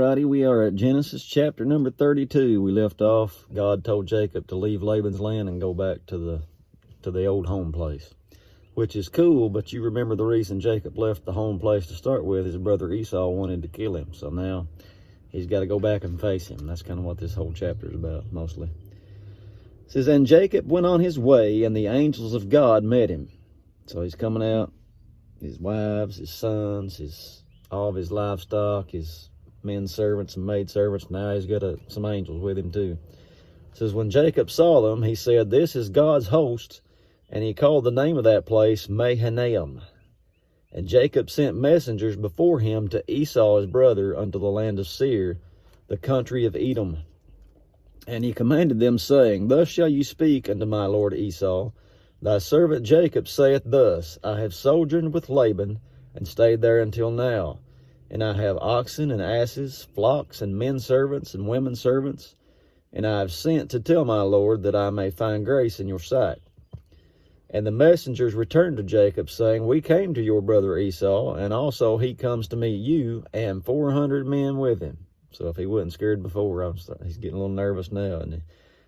righty, we are at Genesis chapter number 32. We left off. God told Jacob to leave Laban's land and go back to the old home place, which is cool, but you remember the reason Jacob left the home place to start with. His brother Esau wanted to kill him, so now he's got to go back and face him. That's kind of what this whole chapter is about, mostly. It says, and Jacob went on his way, and the angels of God met him. So he's coming out, his wives, his sons, all of his livestock, his men servants and maid servants. Now he's got some angels with him too. It says, when Jacob saw them, he said, this is God's host, and he called the name of that place Mahanaim. And Jacob sent messengers before him to Esau his brother unto the land of Seir, the country of Edom. And he commanded them, saying, thus shall you speak unto my lord Esau, thy servant Jacob saith thus, I have sojourned with Laban, and stayed there until now. And I have oxen and asses, flocks and men servants and women servants. And I have sent to tell my lord that I may find grace in your sight. And the messengers returned to Jacob, saying, we came to your brother Esau, and also he comes to meet you, and 400 men with him. So if he wasn't scared before, he's getting a little nervous now. And it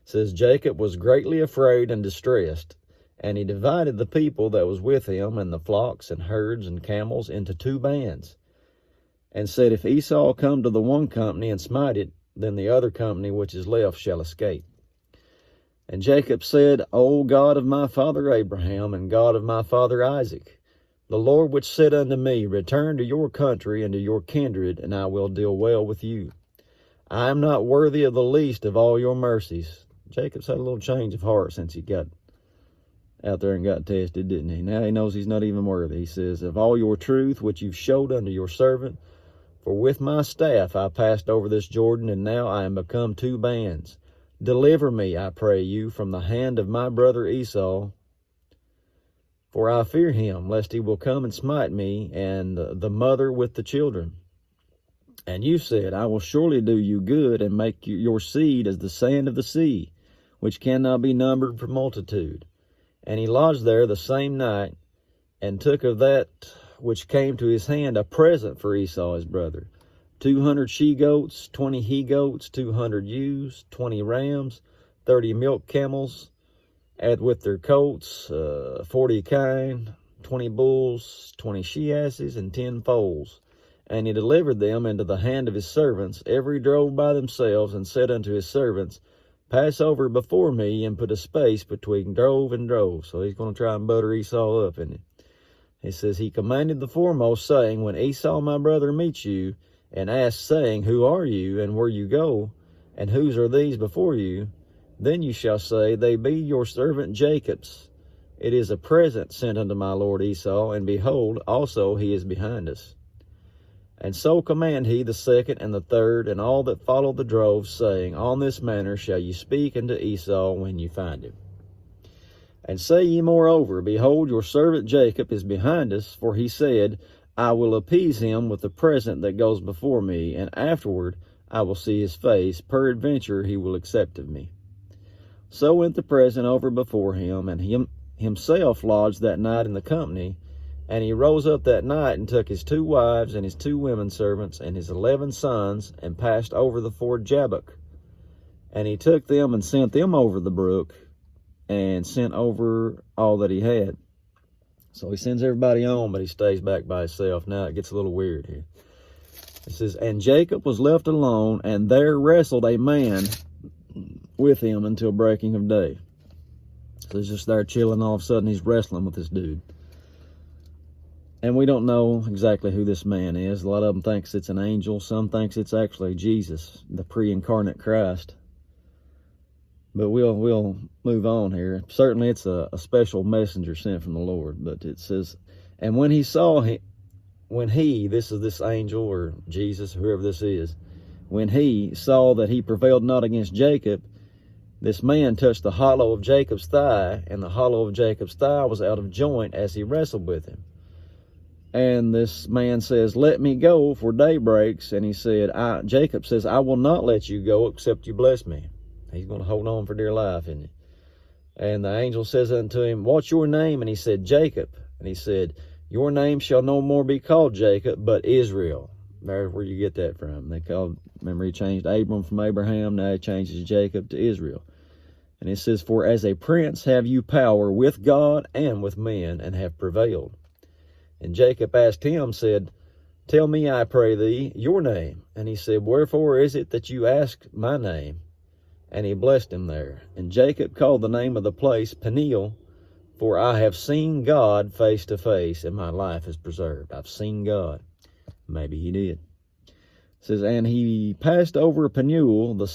says, Jacob was greatly afraid and distressed. And he divided the people that was with him, and the flocks and herds and camels, into 2 bands, and said, if Esau come to the one company and smite it, then the other company which is left shall escape. And Jacob said, O God of my father Abraham, and God of my father Isaac, the Lord which said unto me, return to your country and to your kindred, and I will deal well with you. I am not worthy of the least of all your mercies. Jacob's had a little change of heart since he got out there and got tested, didn't he? Now he knows he's not even worthy. He says, of all your truth which you've showed unto your servant, for with my staff I passed over this Jordan, and now I am become 2 bands. Deliver me, I pray you, from the hand of my brother Esau, for I fear him, lest he will come and smite me, and the mother with the children. And you said, I will surely do you good, and make your seed as the sand of the sea, which cannot be numbered for multitude. And he lodged there the same night, and took of that which came to his hand a present for Esau his brother, 200 she-goats, 20 he-goats, 200 ewes, 20 rams, 30 milk camels, add with their coats, 40 kine, 20 bulls, 20 she-asses, and 10 foals. And he delivered them into the hand of his servants, every drove by themselves, and said unto his servants, pass over before me, and put a space between drove and drove. So he's going to try and butter Esau up, isn't he? He says, he commanded the foremost, saying, when Esau my brother meets you, and asks, saying, who are you, and where you go, and whose are these before you? Then you shall say, they be your servant Jacob's. It is a present sent unto my lord Esau, and behold, also he is behind us. And so command he the second and the third, and all that follow the droves, saying, on this manner shall you speak unto Esau when you find him. And say ye moreover, behold, your servant Jacob is behind us, for he said, I will appease him with the present that goes before me, and afterward I will see his face, peradventure he will accept of me. So went the present over before him, and himself lodged that night in the company. And he rose up that night, and took his 2 wives, and his 2 women servants, and his 11 sons, and passed over the ford Jabbok. And he took them, and sent them over the brook, and sent over all that he had. So he sends everybody on, but he stays back by himself. Now it gets a little weird here. It says, and Jacob was left alone, and there wrestled a man with him until breaking of day. So he's just there chilling. All of a sudden he's wrestling with this dude. And we don't know exactly who this man is. A lot of them thinks it's an angel. Some thinks it's actually Jesus, the pre-incarnate Christ. But we'll move on here. Certainly it's a special messenger sent from the Lord. But it says, and when he saw him, this is this angel or Jesus, whoever this is, when he saw that he prevailed not against Jacob, this man touched the hollow of Jacob's thigh, and the hollow of Jacob's thigh was out of joint as he wrestled with him. And this man says, let me go, for day breaks. And he said, Jacob says, I will not let you go except you bless me. He's going to hold on for dear life, isn't he? And the angel says unto him, what's your name? And he said, Jacob. And he said, your name shall no more be called Jacob, but Israel. There's where you get that from. Remember, he changed Abram from Abraham. Now he changes Jacob to Israel. And it says, for as a prince have you power with God and with men, and have prevailed. And Jacob asked him, said, tell me, I pray thee, your name. And he said, wherefore is it that you ask my name? And he blessed him there. And Jacob called the name of the place Peniel, for I have seen God face to face, and my life is preserved. I've seen God. Maybe he did. It says, and he passed over Peniel, the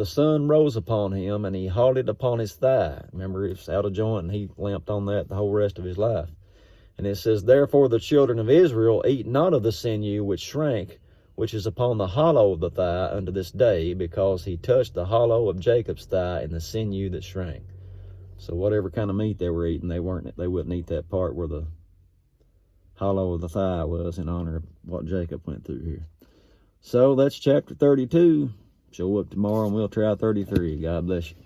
sun rose upon him, and he halted upon his thigh. Remember, it was out of joint, and he limped on that the whole rest of his life. And it says, therefore the children of Israel eat not of the sinew which shrank, which is upon the hollow of the thigh unto this day, because he touched the hollow of Jacob's thigh and the sinew that shrank. So whatever kind of meat they were eating, they wouldn't eat that part where the hollow of the thigh was, in honor of what Jacob went through here. So that's chapter 32. Show up tomorrow and we'll try 33. God bless you.